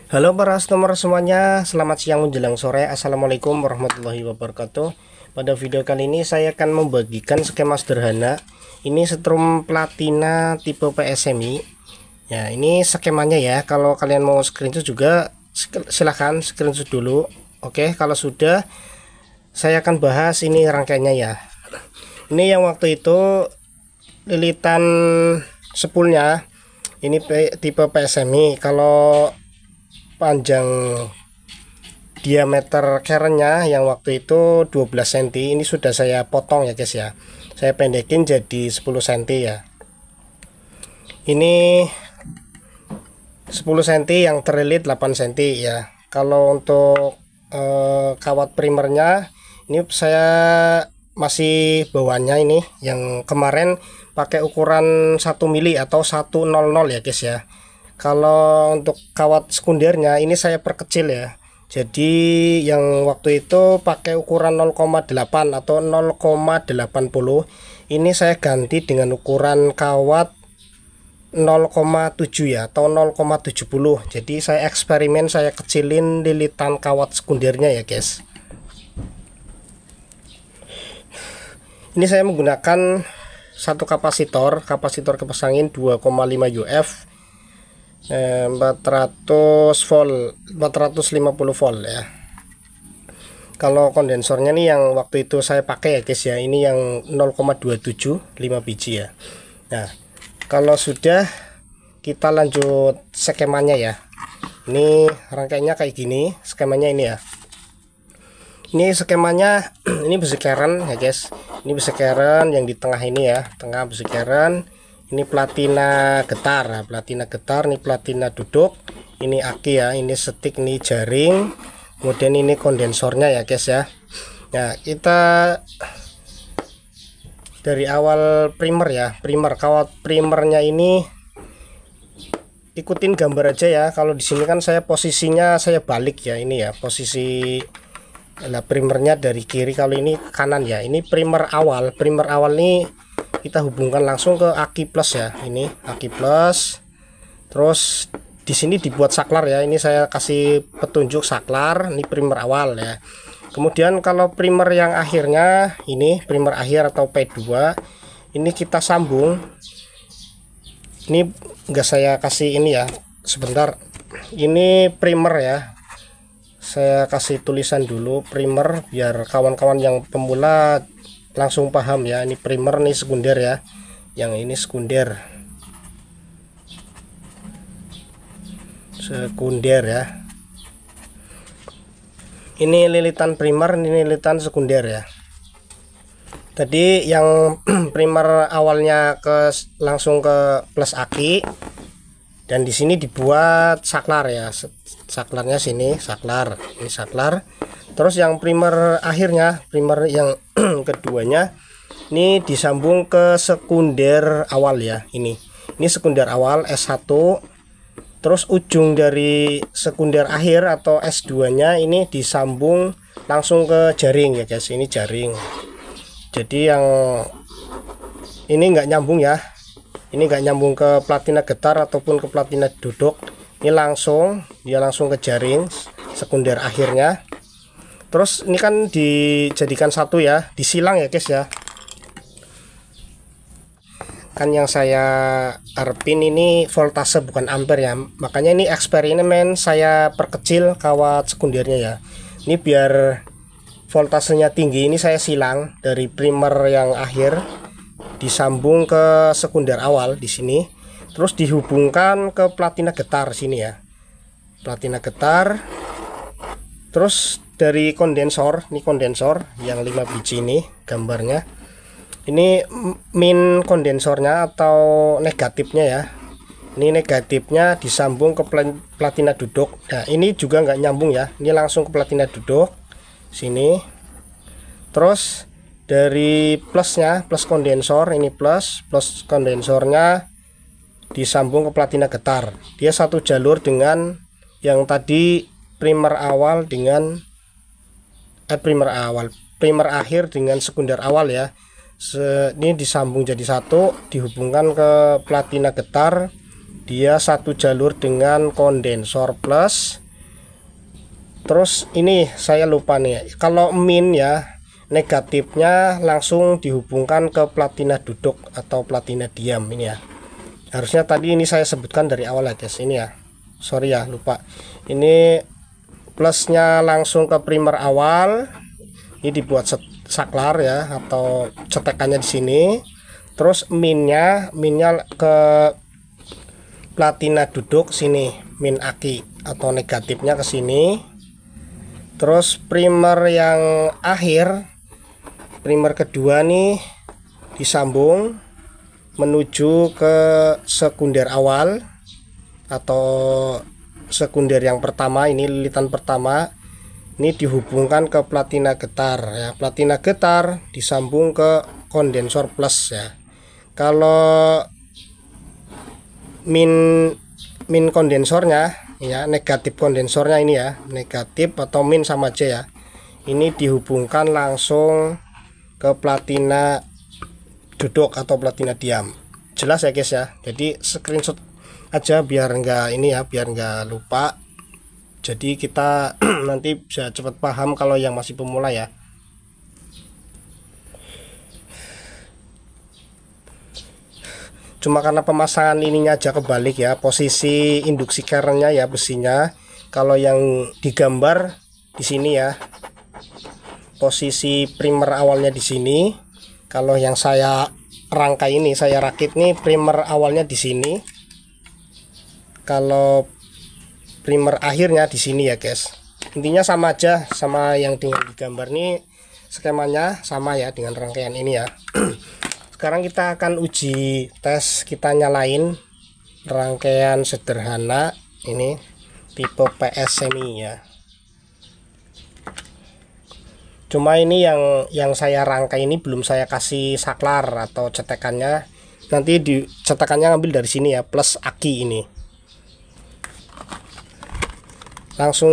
Halo para customer semuanya, selamat siang menjelang sore. Assalamualaikum warahmatullahi wabarakatuh. Pada video kali ini saya akan membagikan skema sederhana. Ini setrum platina tipe PSMI. Ya, ini skemanya ya. Kalau kalian mau screenshot juga silahkan screenshot dulu. Oke, kalau sudah saya akan bahas ini rangkaiannya ya. Ini yang waktu itu lilitan spoolnya ini tipe PSMI. Kalau panjang diameter kerennya yang waktu itu 12 cm, ini sudah saya potong ya guys ya, saya pendekin jadi 10 cm ya. Ini 10 cm yang terlilit 8 cm ya. Kalau untuk kawat primernya ini saya masih bawahnya, ini yang kemarin pakai ukuran 1 mili atau 100 ya guys ya. Kalau untuk kawat sekundernya ini saya perkecil ya. Jadi yang waktu itu pakai ukuran 0,8 atau 0,80. Ini saya ganti dengan ukuran kawat 0,7 ya atau 0,70. Jadi saya eksperimen, saya kecilin lilitan kawat sekundernya ya guys. Ini saya menggunakan satu kapasitor kipas angin 2,5 UF 400 volt, 450 volt ya. Kalau kondensornya nih yang waktu itu saya pakai ya guys ya, ini yang 0,27 5 biji ya. Nah, kalau sudah, kita lanjut skemanya ya. Ini rangkaiannya kayak gini, skemanya ini ya. Ini skemanya ini besi keren ya guys. Ini besi keren yang di tengah ini ya, tengah besi keren. Ini platina getar, nah, platina getar, ini platina duduk, ini aki ya, ini stick, ini jaring, kemudian ini kondensornya ya guys ya. Nah, kita dari awal primer ya, kawat primernya ini ikutin gambar aja ya. Kalau di sini kan saya posisinya saya balik ya, ini ya posisi. Nah, primernya dari kiri, kalau ini kanan ya. Ini primer awal nih kita hubungkan langsung ke aki plus ya. Ini aki plus. Terus di sini dibuat saklar ya. Ini saya kasih petunjuk saklar. Ini primer awal ya. Kemudian kalau primer yang akhirnya, ini primer akhir atau P2, ini kita sambung. Ini enggak saya kasih ini ya. Sebentar. Ini primer ya. Saya kasih tulisan dulu primer biar kawan-kawan yang pemula langsung paham ya. Ini primer, nih sekunder ya, yang ini sekunder ya. Ini lilitan primer, ini lilitan sekunder ya. Tadi yang primer awalnya langsung ke plus aki, dan di sini dibuat saklar ya. Saklarnya sini, saklar, ini saklar. Terus yang primer akhirnya, primer yang keduanya, ini disambung ke sekunder awal ya. Ini sekunder awal S1. Terus ujung dari sekunder akhir atau S2 nya ini disambung langsung ke jaring ya guys. Ini jaring. Jadi yang ini enggak nyambung ya. Ini enggak nyambung ke platina getar ataupun ke platina duduk. Ini dia langsung ke jaring sekunder akhirnya. Terus ini kan dijadikan satu ya, disilang ya guys ya. Kan yang saya harapin ini voltase bukan ampere ya. Makanya ini eksperimen saya perkecil kawat sekundernya ya. Ini biar voltasenya tinggi, ini saya silang dari primer yang akhir disambung ke sekunder awal di sini. Terus dihubungkan ke platina getar sini ya, platina getar. Terus dari kondensor, ini kondensor yang 5 biji ini gambarnya. Ini min kondensornya atau negatifnya ya. Ini negatifnya disambung ke platina duduk. Nah, ini juga nggak nyambung ya. Ini langsung ke platina duduk sini. Terus dari plusnya, plus kondensor, ini plus kondensornya disambung ke platina getar. Dia satu jalur dengan yang tadi primer awal dengan primer akhir dengan sekunder awal ya. Ini disambung jadi satu, dihubungkan ke platina getar. dia satu jalur dengan kondensor plus. Terus ini saya lupa nih, kalau min ya negatifnya langsung dihubungkan ke platina duduk atau platina diam ini ya. Harusnya tadi ini saya sebutkan dari awal ya guys, ini ya. Sorry ya lupa. Ini plusnya langsung ke primer awal. Ini dibuat saklar ya atau cetekannya di sini. Terus minnya ke platina duduk sini, min aki atau negatifnya ke sini. Terus primer yang akhir, primer kedua nih disambung menuju ke sekunder awal atau sekunder yang pertama. Ini lilitan pertama. Ini dihubungkan ke platina getar ya. Platina getar disambung ke kondensor plus ya. Kalau min kondensornya ya, negatif kondensornya ini ya, negatif atau min sama aja ya. Ini dihubungkan langsung ke platina duduk atau platina diam. Jelas ya guys ya. Jadi screenshot aja biar enggak ini ya, biar enggak lupa. Jadi kita nanti bisa cepat paham kalau yang masih pemula ya. Cuma karena pemasangan ininya aja kebalik ya, posisi induksi kerennya ya, besinya. Kalau yang digambar di sini ya, posisi primer awalnya di sini. Kalau yang saya rangkai ini, saya rakit nih, primer awalnya di sini. Kalau primer akhirnya di sini ya guys. Intinya sama aja, sama yang dengan digambar nih, skemanya sama ya dengan rangkaian ini ya. Sekarang kita akan uji tes, kita nyalain rangkaian sederhana ini tipe PS semi ya. Cuma ini yang saya rangkai ini belum saya kasih saklar atau cetekannya. Nanti di cetekannya ngambil dari sini ya, plus aki ini. Langsung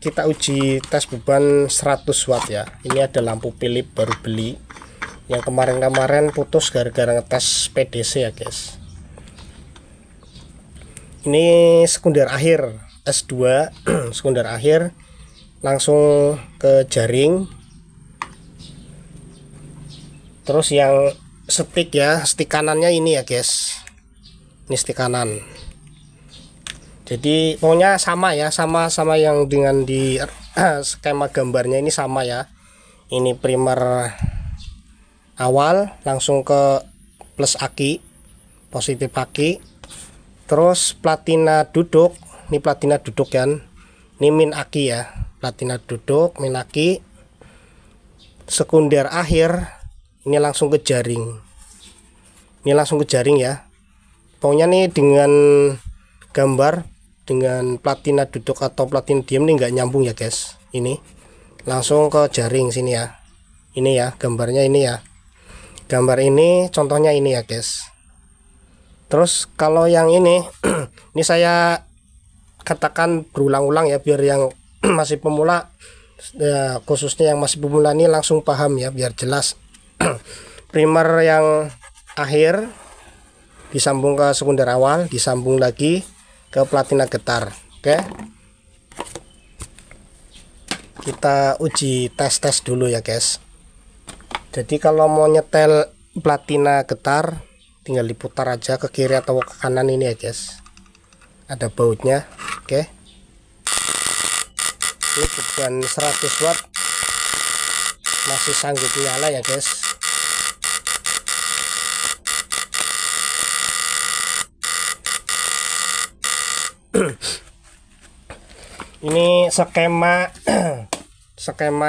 kita uji tes beban 100 watt ya. Ini ada lampu Philips baru beli, yang kemarin-kemarin putus gara-gara ngetes PDC ya guys. Ini sekunder akhir S2 sekunder akhir, langsung ke jaring. Terus yang stick ya, stick kanannya ini ya guys, ini stick kanan. Jadi pokoknya sama ya, sama yang dengan di skema gambarnya ini sama ya. Ini primer awal langsung ke plus aki, positif aki. Terus platina duduk, ini platina duduk kan, ini min aki ya, platina duduk min aki. Sekunder akhir ini langsung ke jaring, ini langsung ke jaring ya. Pokoknya nih dengan gambar dengan platina duduk atau platina diam ini nggak nyambung ya guys. Ini langsung ke jaring sini ya. Ini ya gambarnya, ini ya gambar ini, contohnya ini ya guys. Terus kalau yang ini ini saya katakan berulang-ulang ya, biar yang masih pemula ya, khususnya yang masih pemula ini langsung paham ya, biar jelas. Primer yang akhir disambung ke sekunder awal, disambung lagi ke platina getar. Oke, kita uji tes dulu ya guys. Jadi kalau mau nyetel platina getar tinggal diputar aja ke kiri atau ke kanan ini ya guys, ada bautnya. Oke, ini beban 100 watt masih sanggup nyala ya guys. Ini skema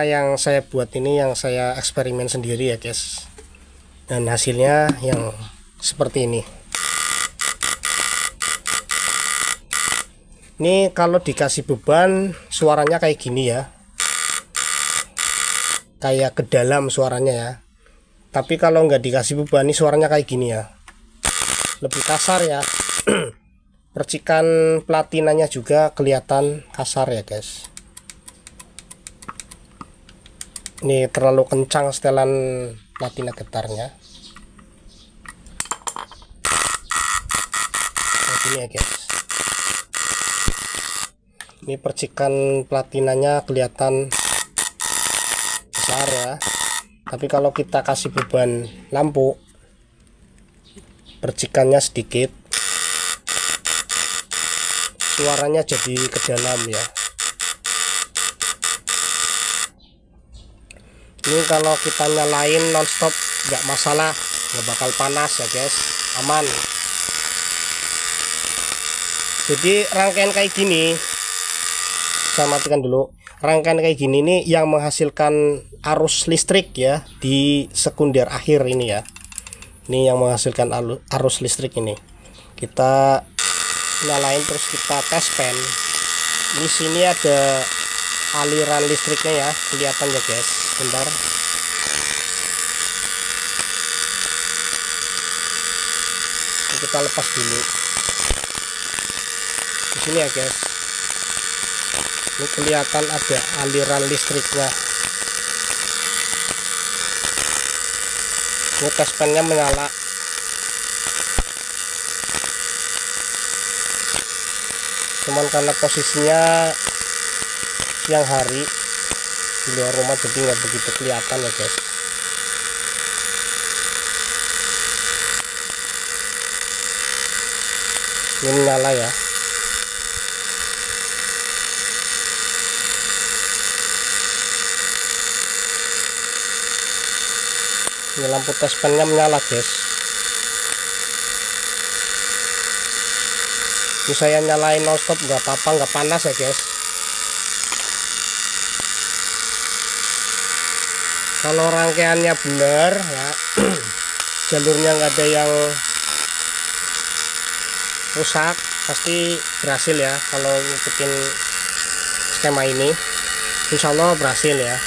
yang saya buat ini, yang saya eksperimen sendiri ya guys, dan hasilnya yang seperti ini. Ini kalau dikasih beban suaranya kayak gini ya, kayak ke dalam suaranya ya. Tapi kalau nggak dikasih beban ini suaranya kayak gini ya, lebih kasar ya. Percikan platinanya juga kelihatan kasar ya guys. Ini terlalu kencang setelan platina getarnya. ini ya guys. Ini percikan platinanya kelihatan besar ya, tapi kalau kita kasih beban lampu percikannya sedikit, suaranya jadi ke dalam ya. Ini kalau kita nyalain nonstop nggak masalah, nggak bakal panas ya guys, aman. Jadi rangkaian kayak gini, saya matikan dulu. Rangkaian kayak gini nih yang menghasilkan arus listrik ya di sekunder akhir ini ya. Ini yang menghasilkan arus listrik ini. Kita nyalain terus kita tes pen. Di sini ada aliran listriknya ya, kelihatan ya guys. Bentar. Ini kita lepas dulu. Di sini ya guys. Ini kelihatan ada aliran listriknya. Ini tes pennya menyala. Cuman karena posisinya siang hari di luar rumah jadi nggak begitu kelihatan ya guys. Ini menyala ya. Ini lampu tes pennya menyala guys. Ini saya nyalain nonstop nggak apa-apa, nggak panas ya guys. Kalau rangkaiannya benar ya, jalurnya nggak ada yang rusak, pasti berhasil ya. Kalau ngikutin skema ini insya Allah berhasil ya.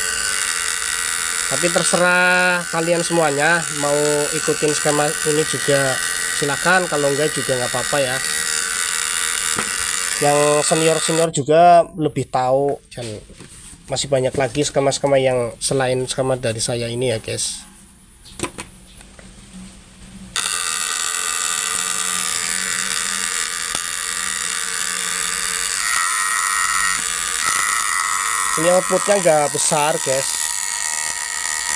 Tapi terserah kalian semuanya, mau ikutin skema ini juga silakan, kalau enggak juga nggak apa-apa ya. Yang senior juga lebih tahu, dan masih banyak lagi skema-skema yang selain skema dari saya ini ya guys. Ini outputnya nggak besar guys,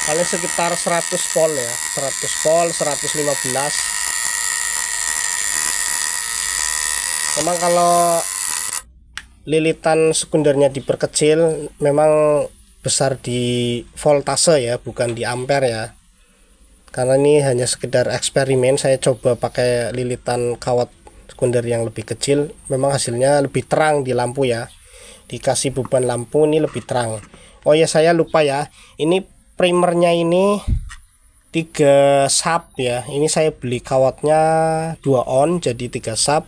paling sekitar 100 volt ya, 100 volt 115. Memang kalau lilitan sekundernya diperkecil memang besar di voltase ya, bukan di ampere ya. Karena ini hanya sekedar eksperimen, saya coba pakai lilitan kawat sekunder yang lebih kecil, memang hasilnya lebih terang di lampu ya. Dikasih beban lampu ini lebih terang. Oh ya, saya lupa ya, ini primernya ini 3 sub ya. Ini saya beli kawatnya 2 on jadi 3 sub.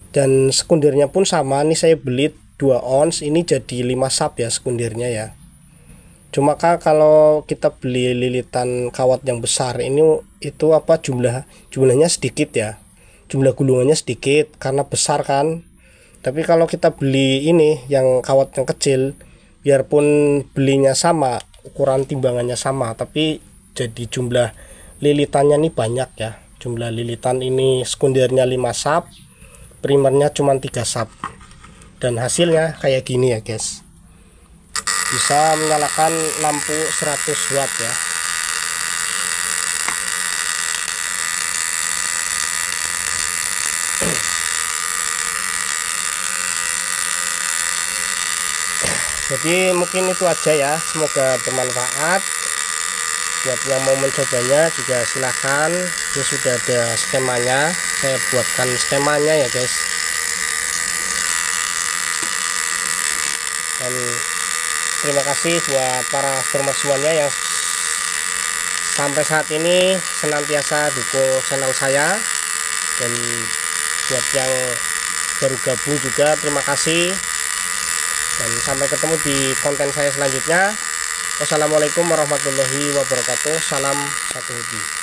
Dan sekundernya pun sama, ini saya beli 2 ons, ini jadi 5 sub ya sekundernya ya. Cuma kalau kita beli lilitan kawat yang besar ini, itu apa, jumlahnya sedikit ya, jumlah gulungannya sedikit karena besar kan. Tapi kalau kita beli ini yang kawat yang kecil, biarpun belinya sama, ukuran timbangannya sama, tapi jadi jumlah lilitannya ini banyak ya. Jumlah lilitan ini sekundernya 5 sub, primernya cuma 3 sub, dan hasilnya kayak gini ya guys. Bisa menyalakan lampu 100 watt ya. Jadi mungkin itu aja ya, semoga bermanfaat. Buat yang mau mencobanya juga silahkan. Ini sudah ada skemanya, saya buatkan skemanya ya guys. Dan terima kasih buat para customer semuanya yang sampai saat ini senantiasa dukung channel saya. Dan buat yang baru gabung juga terima kasih. Dan sampai ketemu di konten saya selanjutnya. Wassalamualaikum warahmatullahi wabarakatuh. Salam satu hobi.